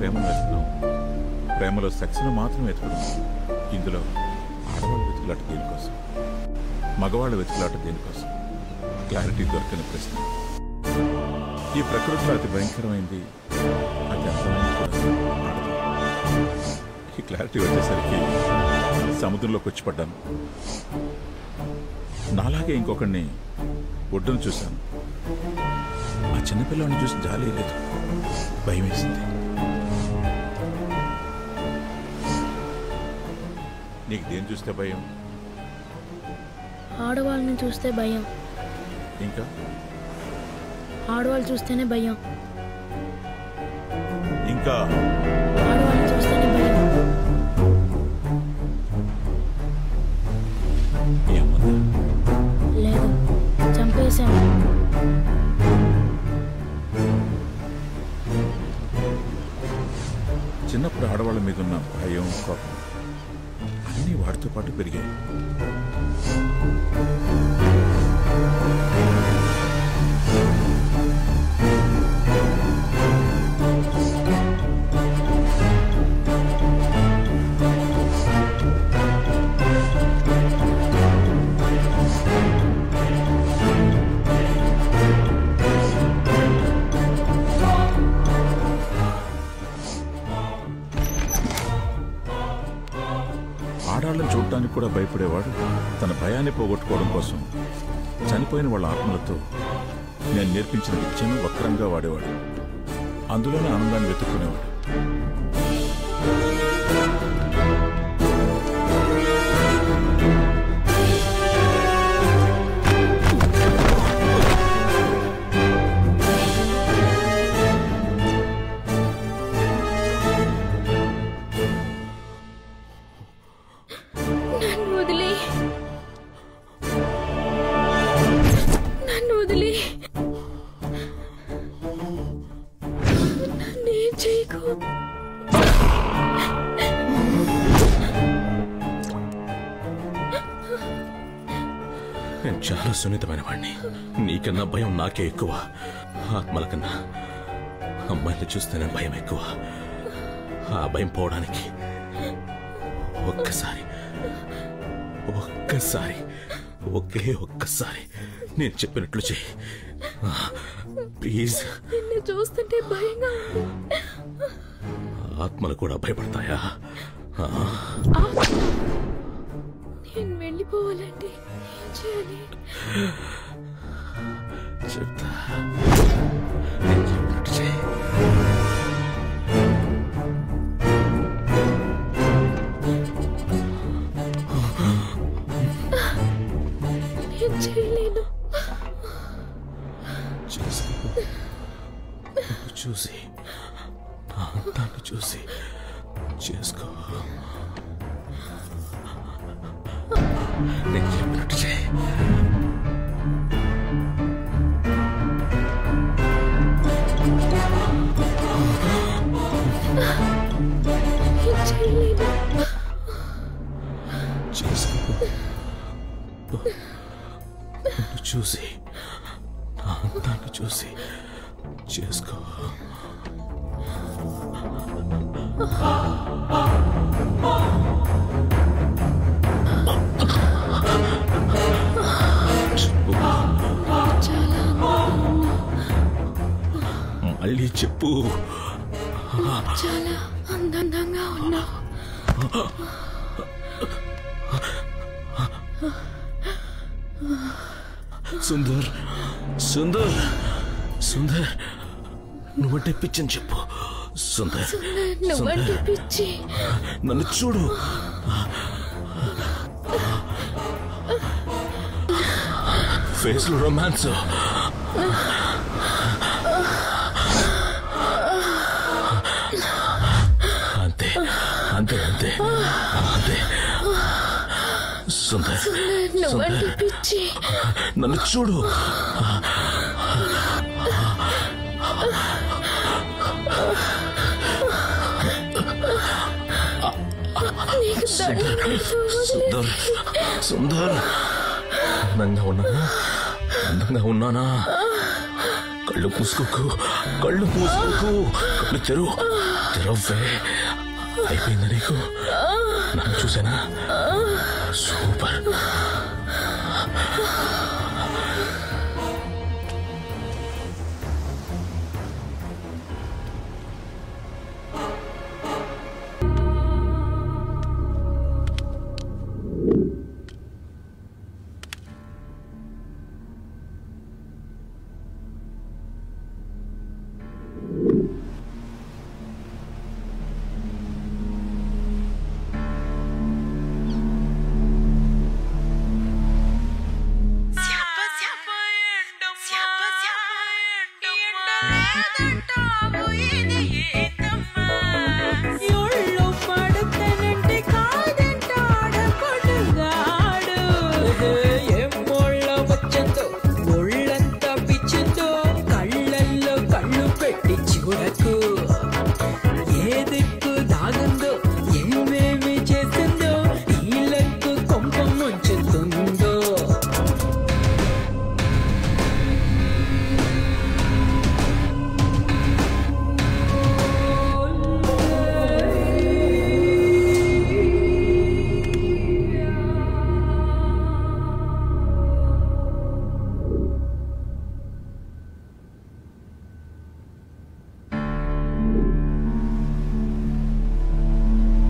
ప్రేమను వెతుకున్నాం. ప్రేమలో సెక్స్ను మాత్రం వెతుకున్నాం. ఇందులో ఆడవాళ్ళ వెతుకులాట దేనికోసం, మగవాళ్ళ వెతుకులాట దేనికోసం? క్లారిటీ దొరకని ప్రశ్న. ఈ ప్రకృతిలో అతి భయంకరమైంది, అతి అందమైంది కూడా ఆడదు. ఈ క్లారిటీ వచ్చేసరికి సముద్రంలోకి వచ్చి పడ్డాను. నాలాగే ఇంకొకడిని ఒడ్డును చూశాను. ఆ చిన్నపిల్లని చూసి జాలి లేదు, భయం వేసింది. నీకు దేని చూస్తే భయం? ఆడవాళ్ళని చూస్తే భయం. ఇంకా ఆడవాళ్ళు చూస్తేనే భయం. ఇంకా ఆడవాళ్ళని చూస్తేనే భయం. ఏమన్నా? లేదు, చంపేశాను. చిన్నప్పుడు ఆడవాళ్ళ మీద ఉన్న భయం, కోపం అన్నీ వాటితో పాటు పెరిగాయి. ఆడాళ్ళని చూడటానికి కూడా భయపడేవాడు తన భయాన్ని పోగొట్టుకోవడం కోసం చనిపోయిన వాళ్ళ ఆత్మలతో నేను నేర్పించిన విద్యను వక్రంగా వాడేవాడు. అందులోనే ఆనందాన్ని వెతుక్కునేవాడు. నేను చాలా సున్నితమైన వాడిని. నీకన్నా భయం నాకే ఎక్కువ. ఆత్మల కన్నా అమ్మాయిని చూస్తేనే భయం ఎక్కువ. ఆ భయం పోవడానికి ఒక్కసారి ఒకే ఒక్కసారి నేను చెప్పినట్లు చెయ్యి ప్లీజ్. నిన్ను చూస్తుంటే భయంగా ఉంది. ఆత్మలు కూడా భయపడతాయా? నేను వెళ్ళిపోవాలంటే ఏం చేయాలి? చెప్తా, నేను చెప్పినట్టు చెయ్యి. నేను చేయలేను. చూసి దాన్ని చూసి చేసుకో. నేను చెప్పినట్టు చేయి. చేసుకో. చూసి దాన్ని చూసి చేసుకో. మళ్ళీ చెప్పు. చాలా అందంగా ఉన్నా. సుందర్ సుందర్ సుందర్ నువ్వంటే పిచ్చని చెప్పు. సుందర్ నువ్వంటే పిచ్చి. నన్ను చూడు. ఫేస్ లో రొమాన్స్. అంతే అంతే అంతే అంతే. సుందర్ నువ్వంటే పిచ్చి. నన్ను చూడు. సుందర్ సుందర్ అందంగా ఉన్నానా? కళ్ళు మూసుకోకు, కళ్ళు తెరవ్వే. అయిపోయిందా నీకు? నన్ను చూసానా? సూపర్.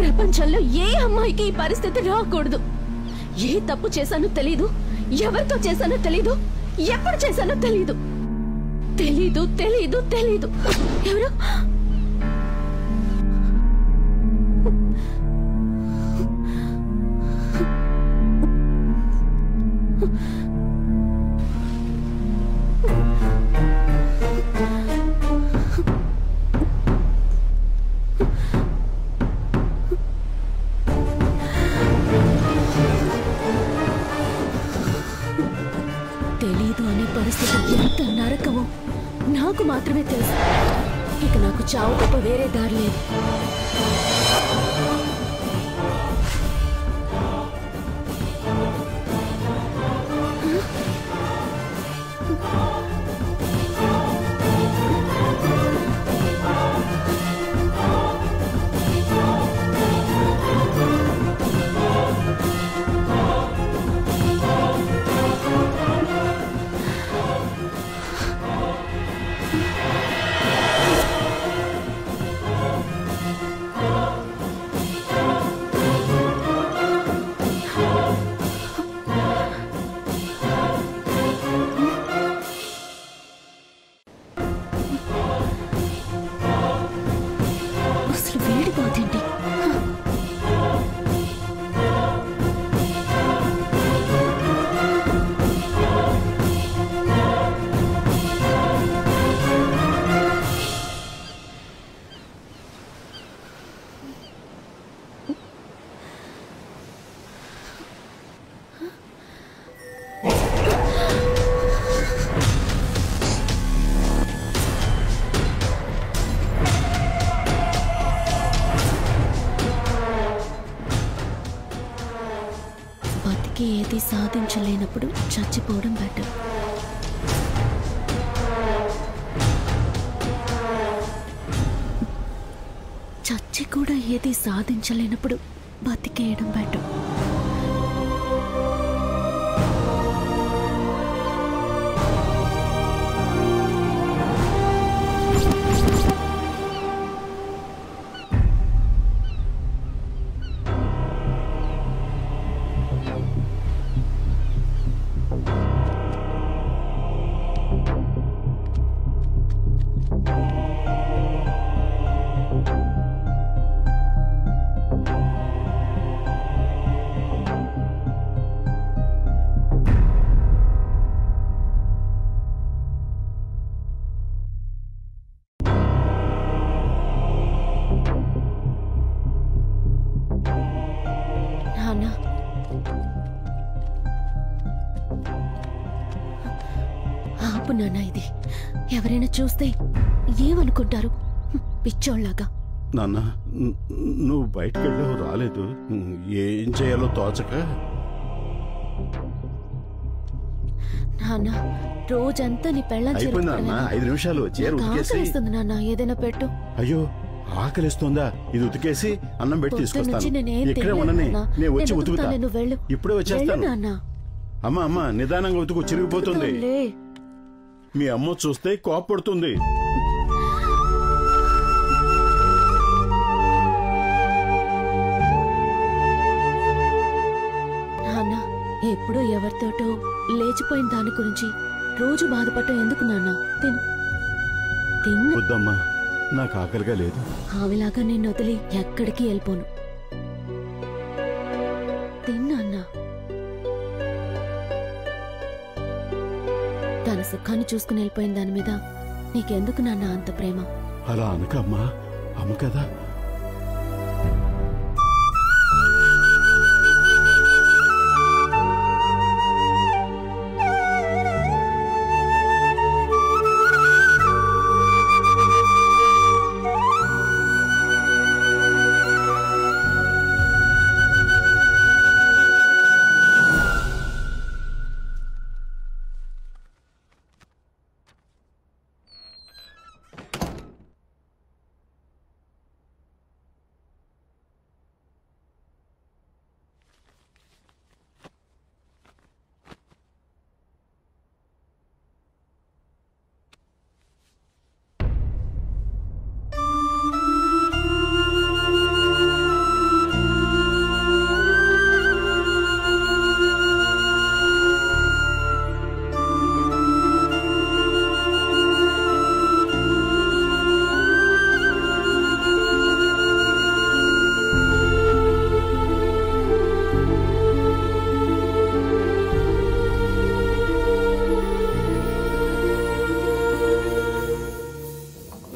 ప్రపంచంలో ఏ అమ్మాయికి ఈ పరిస్థితి రాకూడదు. ఏ తప్పు చేశానో తెలీదు, ఎవరితో చేశానో తెలీదు, ఎప్పుడు చేశానో తెలీదు. తెలీదు తెలీదు తెలీదు. ఎవరు? తెలీదు అనే పరిస్థితి ఎంత నరకమో నాకు మాత్రమే తెలుసు. ఇక నాకు చావు తప్ప వేరే దారి లేదు. ఏది సాధించలేనప్పుడు చచ్చిపోవడం బెటర్. చచ్చి కూడా ఏది సాధించలేనప్పుడు బతికేయడం బెటర్. ఆపు నాన్న, ఇది ఎవరైనా చూస్తే ఏమనుకుంటారు? పిచ్చోళ్ళగా. నాన్న, నువ్వు బయటకు వెళ్ళావు, రాలేదు. ఏం చేయాలో తోచక. నాన్న, రోజంతా నీ పెళ్ళం అయిపోయిందా అన్న? 5 నిమిషాలు చీర ఉతికేసి. ఆకలిస్తుంది నాన్న, ఏదైనా పెట్టు. అయ్యో ఆకలిస్తుందా? ఇది ఉతికేసి అన్నం పెట్టి తీసుకొస్తాను. పొద్దున్నుంచి నేనేం ఇక్కడే తినలేదు ఉండని, నాన్న. నేను వచ్చి నేను ఉతుకుతా. ఉతుకుతాను, నువ్వు వెళ్ళు. ఇప్పుడే వెళ్ళు వచ్చేస్తాను. నాన్న. అమ్మా నిదానంగా ఉతుకు, చిరిగిపోతుంది. ఉతుకుతానులే. మీ అమ్మ చూస్తే కోపడుతుంది. నాన్న, ఎప్పుడో ఎవరితోటో లేచిపోయిన దాని గురించి రోజు బాధపడటం ఎందుకు నాన్న? తిను. వద్దమ్మా, నాకు ఆకలిగా లేదు. ఆమెలాగా నిన్ను వదిలి ఎక్కడికి వెళ్ళిపోను. తిన్నా. తన సుఖాన్ని చూసుకుని వెళ్ళిపోయిన దాని మీద నీకెందుకు నాన్న అంత ప్రేమ? అలా అనకమ్మా, అమ్మ కదా.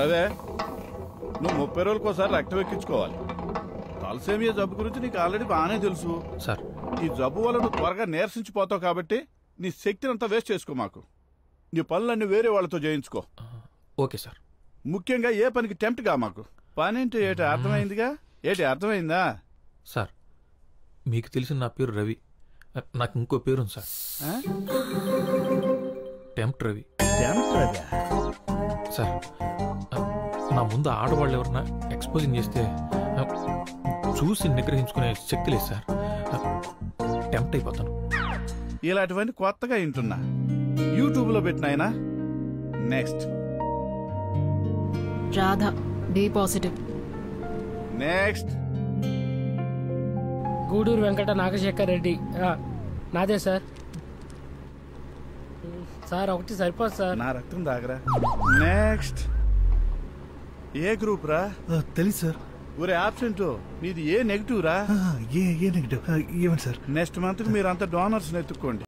అదే నువ్వు 30 రోజులకోసారి రక్తం ఎక్కించుకోవాలి. తలసేమియా జబ్బు గురించి నీకు ఆల్రెడీ బాగానే తెలుసు సార్. ఈ జబ్బు వల్ల నువ్వు త్వరగా నీరసించిపోతావు కాబట్టి నీ శక్తిని అంతా వేస్ట్ చేసుకో. మాకు నీ పనులన్నీ వేరే వాళ్ళతో చేయించుకో. Okay sir. ముఖ్యంగా ఏ పనికి టెంప్ట్ గా మాకు. పనేంటి ఏటి అర్థమైందిగా? ఏటి అర్థమైందా? సార్, మీకు తెలిసిన నా పేరు రవి. నాకు ఇంకో పేరుంది సార్, టెంప్ట్ రవి. సార్, నా ముందు ఆడవాళ్ళు ఎవరన్నా ఎక్స్పోజింగ్ చేస్తే చూసి నిగ్రహించుకునే శక్తి లేదు సార్. టెంప్ట్ అయిపోతాను. ఇలాంటివన్నీ కొత్తగా వింటున్నా. యూట్యూబ్ లో పెట్టినాయనా. Next Radha, B positive. Next Gudur Venkata Nagasekhar Reddy. నాదే సార్. సార్ ఒకటి సరిపోదు సార్. నా రక్తం దాగరా. నెక్స్ట్ ఏ గ్రూప్ రా? తెలీదు సార్. ఒరే ఆబ్సెంట్, నీది ఏ నెగిటివ్ రా? ఏ నెగిటివ్ ఏమండి సార్? నెక్స్ట్ మంత్ కి మీరంతా డోనర్స్ ఎత్తుక్కోండి.